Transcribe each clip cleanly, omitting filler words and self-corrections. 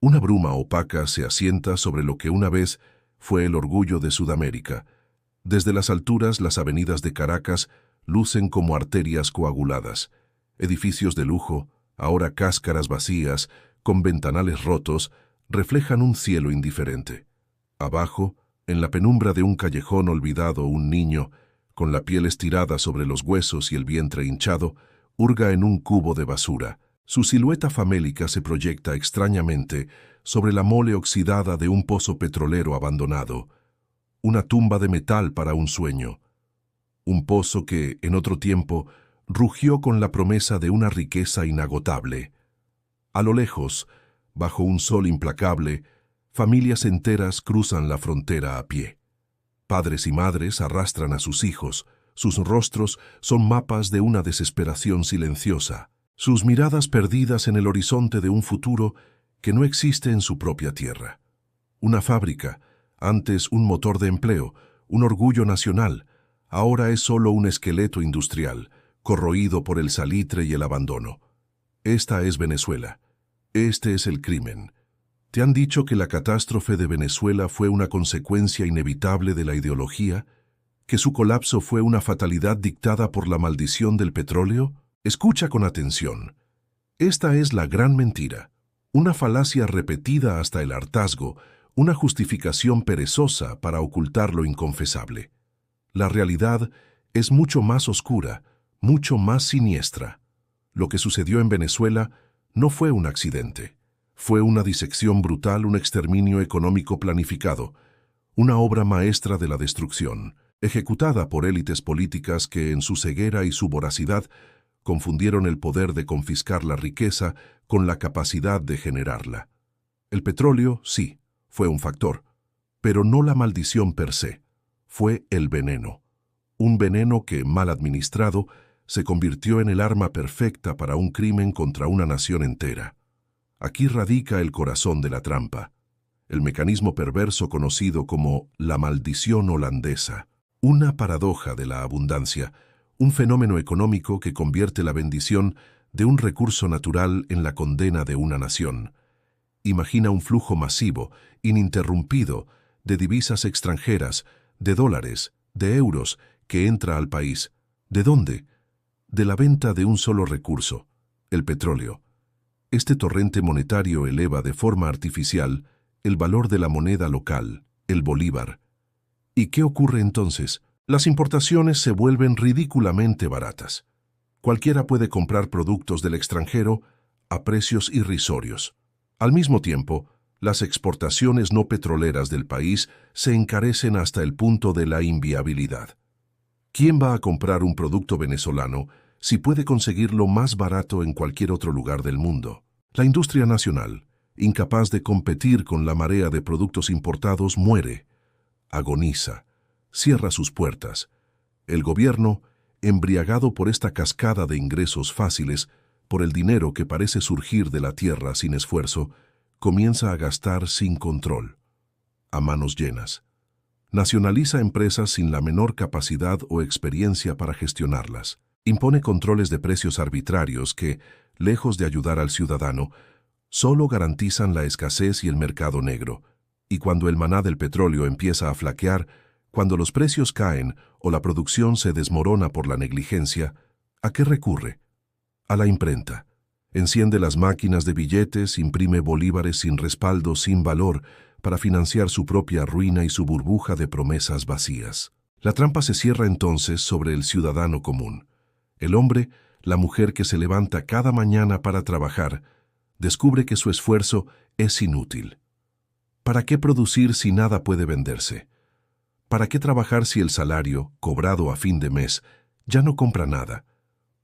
Una bruma opaca se asienta sobre lo que una vez fue el orgullo de Sudamérica. Desde las alturas, las avenidas de Caracas lucen como arterias coaguladas. Edificios de lujo, ahora cáscaras vacías, con ventanales rotos, reflejan un cielo indiferente. Abajo, en la penumbra de un callejón olvidado, un niño, con la piel estirada sobre los huesos y el vientre hinchado, hurga en un cubo de basura. Su silueta famélica se proyecta extrañamente sobre la mole oxidada de un pozo petrolero abandonado, una tumba de metal para un sueño. Un pozo que, en otro tiempo, rugió con la promesa de una riqueza inagotable. A lo lejos, bajo un sol implacable, familias enteras cruzan la frontera a pie. Padres y madres arrastran a sus hijos, sus rostros son mapas de una desesperación silenciosa, sus miradas perdidas en el horizonte de un futuro que no existe en su propia tierra. Una fábrica, antes un motor de empleo, un orgullo nacional, ahora es solo un esqueleto industrial, corroído por el salitre y el abandono. Esta es Venezuela. Este es el crimen. ¿Te han dicho que la catástrofe de Venezuela fue una consecuencia inevitable de la ideología? ¿Que su colapso fue una fatalidad dictada por la maldición del petróleo? Escucha con atención. Esta es la gran mentira. Una falacia repetida hasta el hartazgo, una justificación perezosa para ocultar lo inconfesable. La realidad es mucho más oscura, mucho más siniestra. Lo que sucedió en Venezuela no fue un accidente. Fue una disección brutal, un exterminio económico planificado, una obra maestra de la destrucción, ejecutada por élites políticas que, en su ceguera y su voracidad, confundieron el poder de confiscar la riqueza con la capacidad de generarla. El petróleo, sí, fue un factor, pero no la maldición per se. Fue el veneno. Un veneno que, mal administrado, se convirtió en el arma perfecta para un crimen contra una nación entera. Aquí radica el corazón de la trampa, el mecanismo perverso conocido como la maldición holandesa, una paradoja de la abundancia, un fenómeno económico que convierte la bendición de un recurso natural en la condena de una nación. Imagina un flujo masivo, ininterrumpido, de divisas extranjeras, de dólares, de euros, que entra al país. ¿De dónde? De la venta de un solo recurso, el petróleo. Este torrente monetario eleva de forma artificial el valor de la moneda local, el bolívar. ¿Y qué ocurre entonces? Las importaciones se vuelven ridículamente baratas. Cualquiera puede comprar productos del extranjero a precios irrisorios. Al mismo tiempo, las exportaciones no petroleras del país se encarecen hasta el punto de la inviabilidad. ¿Quién va a comprar un producto venezolano si puede conseguirlo más barato en cualquier otro lugar del mundo? La industria nacional, incapaz de competir con la marea de productos importados, muere, agoniza, cierra sus puertas. El gobierno, embriagado por esta cascada de ingresos fáciles, por el dinero que parece surgir de la tierra sin esfuerzo, comienza a gastar sin control, a manos llenas. Nacionaliza empresas sin la menor capacidad o experiencia para gestionarlas. Impone controles de precios arbitrarios que, lejos de ayudar al ciudadano, solo garantizan la escasez y el mercado negro. Y cuando el maná del petróleo empieza a flaquear, cuando los precios caen o la producción se desmorona por la negligencia, ¿a qué recurre? A la imprenta. Enciende las máquinas de billetes, imprime bolívares sin respaldo, sin valor, para financiar su propia ruina y su burbuja de promesas vacías. La trampa se cierra entonces sobre el ciudadano común. El hombre, la mujer que se levanta cada mañana para trabajar, descubre que su esfuerzo es inútil. ¿Para qué producir si nada puede venderse? ¿Para qué trabajar si el salario, cobrado a fin de mes, ya no compra nada?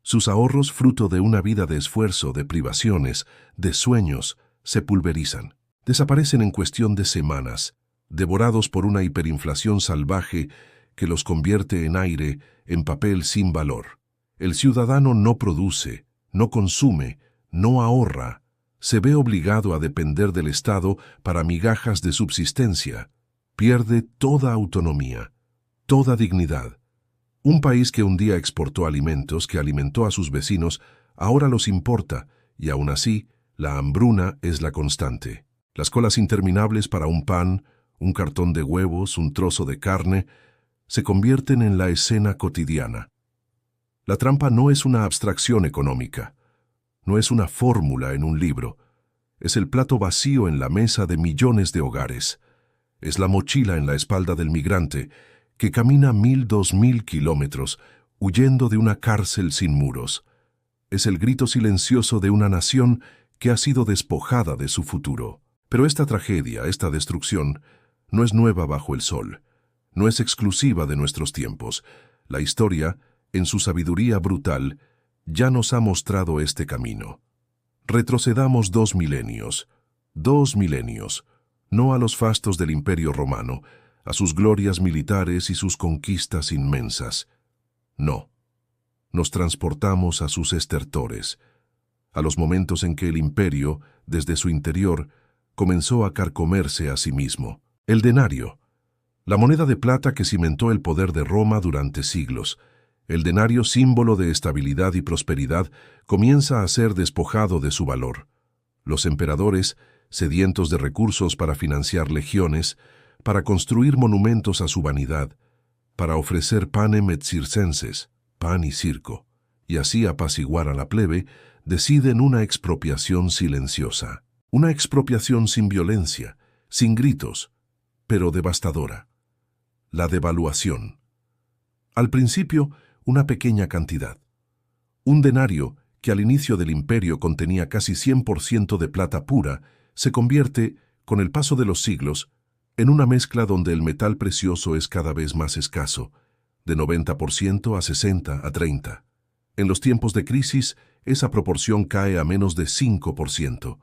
Sus ahorros, fruto de una vida de esfuerzo, de privaciones, de sueños, se pulverizan. Desaparecen en cuestión de semanas, devorados por una hiperinflación salvaje que los convierte en aire, en papel sin valor. El ciudadano no produce, no consume, no ahorra. Se ve obligado a depender del Estado para migajas de subsistencia. Pierde toda autonomía, toda dignidad. Un país que un día exportó alimentos, que alimentó a sus vecinos, ahora los importa, y aún así, la hambruna es la constante. Las colas interminables para un pan, un cartón de huevos, un trozo de carne, se convierten en la escena cotidiana. La trampa no es una abstracción económica, no es una fórmula en un libro, es el plato vacío en la mesa de millones de hogares, es la mochila en la espalda del migrante que camina 1000-2000 kilómetros huyendo de una cárcel sin muros. Es el grito silencioso de una nación que ha sido despojada de su futuro. Pero esta tragedia, esta destrucción, no es nueva bajo el sol, no es exclusiva de nuestros tiempos. La historia, en su sabiduría brutal, ya nos ha mostrado este camino. Retrocedamos 2 milenios, no a los fastos del Imperio Romano, a sus glorias militares y sus conquistas inmensas. No, nos transportamos a sus estertores, a los momentos en que el imperio, desde su interior, comenzó a carcomerse a sí mismo. El denario, la moneda de plata que cimentó el poder de Roma durante siglos. El denario, símbolo de estabilidad y prosperidad, comienza a ser despojado de su valor. Los emperadores, sedientos de recursos para financiar legiones, para construir monumentos a su vanidad, para ofrecer panem et circenses, pan y circo, y así apaciguar a la plebe, deciden una expropiación silenciosa. Una expropiación sin violencia, sin gritos, pero devastadora. La devaluación. Al principio, una pequeña cantidad. Un denario, que al inicio del imperio contenía casi 100% de plata pura, se convierte, con el paso de los siglos, en una mezcla donde el metal precioso es cada vez más escaso, de 90% a 60 a 30. En los tiempos de crisis, esa proporción cae a menos de 5%.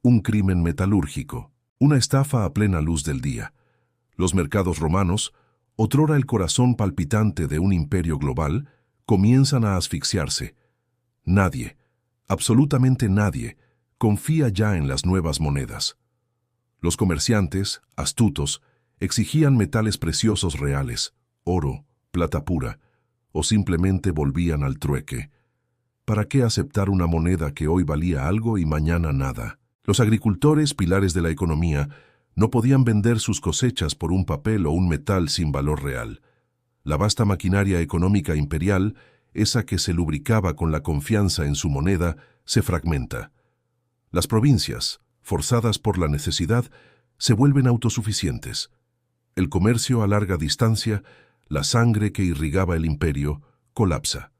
Un crimen metalúrgico, una estafa a plena luz del día. Los mercados romanos, otrora el corazón palpitante de un imperio global, comienzan a asfixiarse. Nadie, absolutamente nadie, confía ya en las nuevas monedas. Los comerciantes, astutos, exigían metales preciosos reales, oro, plata pura, o simplemente volvían al trueque. ¿Para qué aceptar una moneda que hoy valía algo y mañana nada? Los agricultores, pilares de la economía, no podían vender sus cosechas por un papel o un metal sin valor real. La vasta maquinaria económica imperial, esa que se lubricaba con la confianza en su moneda, se fragmenta. Las provincias, forzadas por la necesidad, se vuelven autosuficientes. El comercio a larga distancia, la sangre que irrigaba el imperio, colapsa.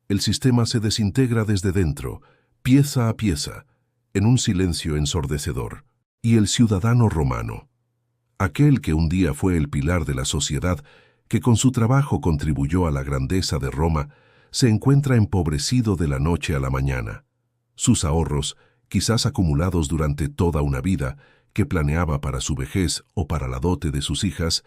El sistema se desintegra desde dentro, pieza a pieza, en un silencio ensordecedor. Y el ciudadano romano, aquel que un día fue el pilar de la sociedad, que con su trabajo contribuyó a la grandeza de Roma, se encuentra empobrecido de la noche a la mañana. Sus ahorros, quizás acumulados durante toda una vida, que planeaba para su vejez o para la dote de sus hijas,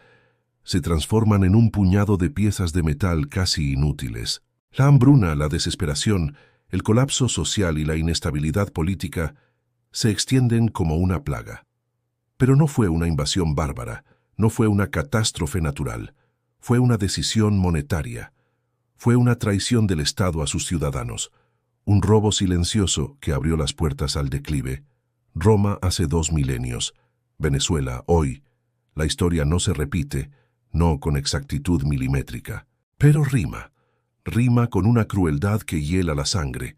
se transforman en un puñado de piezas de metal casi inútiles. La hambruna, la desesperación, el colapso social y la inestabilidad política se extienden como una plaga. Pero no fue una invasión bárbara, no fue una catástrofe natural, fue una decisión monetaria, fue una traición del Estado a sus ciudadanos, un robo silencioso que abrió las puertas al declive. Roma hace 2 milenios, Venezuela hoy. La historia no se repite, no con exactitud milimétrica, pero rima con una crueldad que hiela la sangre,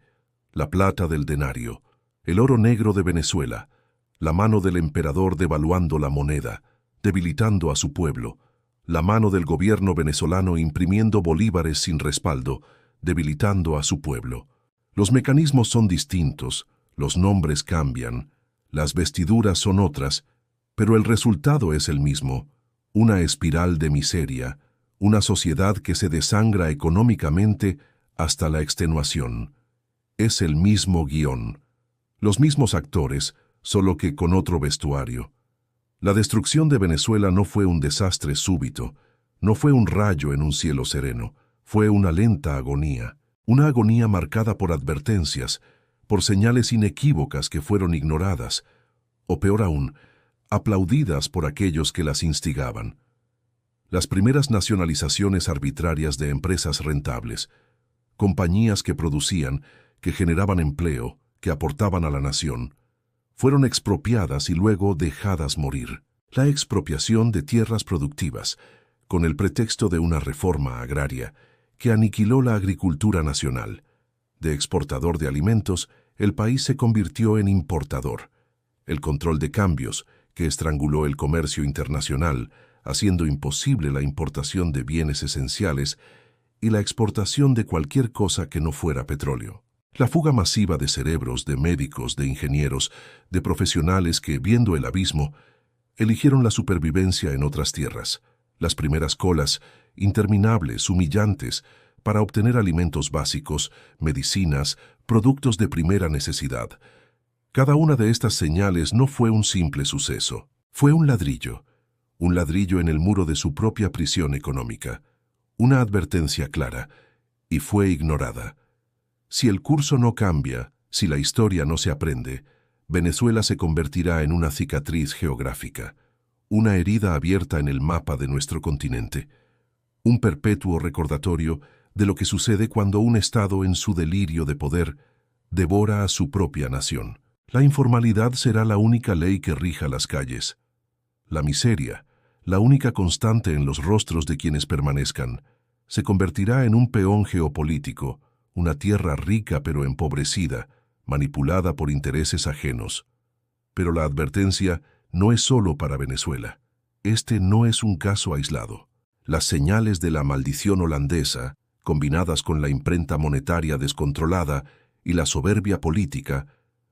la plata del denario, el oro negro de Venezuela, la mano del emperador devaluando la moneda, debilitando a su pueblo, la mano del gobierno venezolano imprimiendo bolívares sin respaldo, debilitando a su pueblo. Los mecanismos son distintos, los nombres cambian, las vestiduras son otras, pero el resultado es el mismo, una espiral de miseria, una sociedad que se desangra económicamente hasta la extenuación. Es el mismo guión. Los mismos actores, solo que con otro vestuario. La destrucción de Venezuela no fue un desastre súbito, no fue un rayo en un cielo sereno, fue una lenta agonía, una agonía marcada por advertencias, por señales inequívocas que fueron ignoradas, o peor aún, aplaudidas por aquellos que las instigaban. Las primeras nacionalizaciones arbitrarias de empresas rentables, compañías que producían, que generaban empleo, que aportaban a la nación, fueron expropiadas y luego dejadas morir. La expropiación de tierras productivas, con el pretexto de una reforma agraria, que aniquiló la agricultura nacional. De exportador de alimentos, el país se convirtió en importador. El control de cambios, que estranguló el comercio internacional, haciendo imposible la importación de bienes esenciales y la exportación de cualquier cosa que no fuera petróleo. La fuga masiva de cerebros, de médicos, de ingenieros, de profesionales que, viendo el abismo, eligieron la supervivencia en otras tierras. Las primeras colas, interminables, humillantes, para obtener alimentos básicos, medicinas, productos de primera necesidad. Cada una de estas señales no fue un simple suceso. Fue un ladrillo en el muro de su propia prisión económica, una advertencia clara, y fue ignorada. Si el curso no cambia, si la historia no se aprende, Venezuela se convertirá en una cicatriz geográfica, una herida abierta en el mapa de nuestro continente, un perpetuo recordatorio de lo que sucede cuando un Estado en su delirio de poder devora a su propia nación. La informalidad será la única ley que rija las calles. La miseria, la única constante en los rostros de quienes permanezcan, se convertirá en un peón geopolítico, una tierra rica pero empobrecida, manipulada por intereses ajenos. Pero la advertencia no es solo para Venezuela. Este no es un caso aislado. Las señales de la maldición holandesa, combinadas con la imprenta monetaria descontrolada y la soberbia política,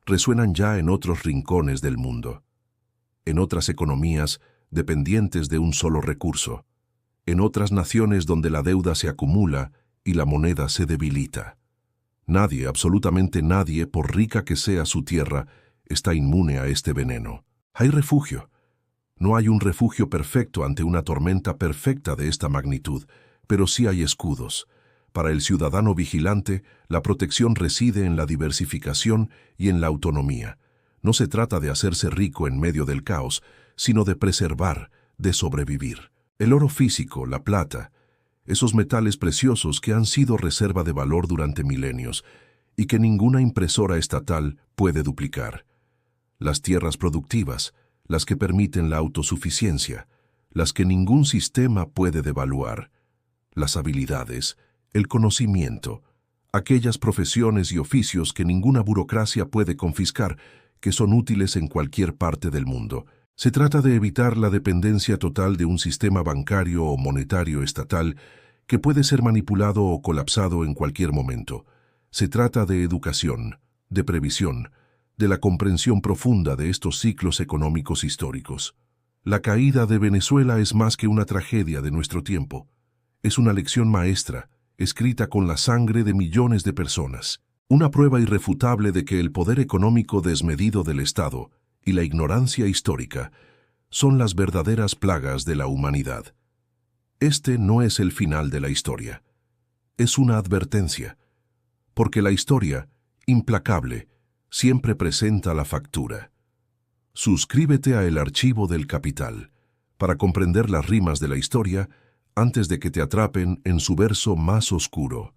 resuenan ya en otros rincones del mundo. En otras economías dependientes de un solo recurso. En otras naciones donde la deuda se acumula y la moneda se debilita. Nadie, absolutamente nadie, por rica que sea su tierra, está inmune a este veneno. Hay refugio. No hay un refugio perfecto ante una tormenta perfecta de esta magnitud, pero sí hay escudos. Para el ciudadano vigilante, la protección reside en la diversificación y en la autonomía. No se trata de hacerse rico en medio del caos, sino de preservar, de sobrevivir. El oro físico, la plata, esos metales preciosos que han sido reserva de valor durante milenios y que ninguna impresora estatal puede duplicar. Las tierras productivas, las que permiten la autosuficiencia, las que ningún sistema puede devaluar. Las habilidades, el conocimiento, aquellas profesiones y oficios que ninguna burocracia puede confiscar, que son útiles en cualquier parte del mundo. Se trata de evitar la dependencia total de un sistema bancario o monetario estatal que puede ser manipulado o colapsado en cualquier momento. Se trata de educación, de previsión, de la comprensión profunda de estos ciclos económicos históricos. La caída de Venezuela es más que una tragedia de nuestro tiempo. Es una lección maestra, escrita con la sangre de millones de personas. Una prueba irrefutable de que el poder económico desmedido del Estado y la ignorancia histórica son las verdaderas plagas de la humanidad. Este no es el final de la historia. Es una advertencia, porque la historia, implacable, siempre presenta la factura. Suscríbete a El Archivo del Capital para comprender las rimas de la historia antes de que te atrapen en su verso más oscuro.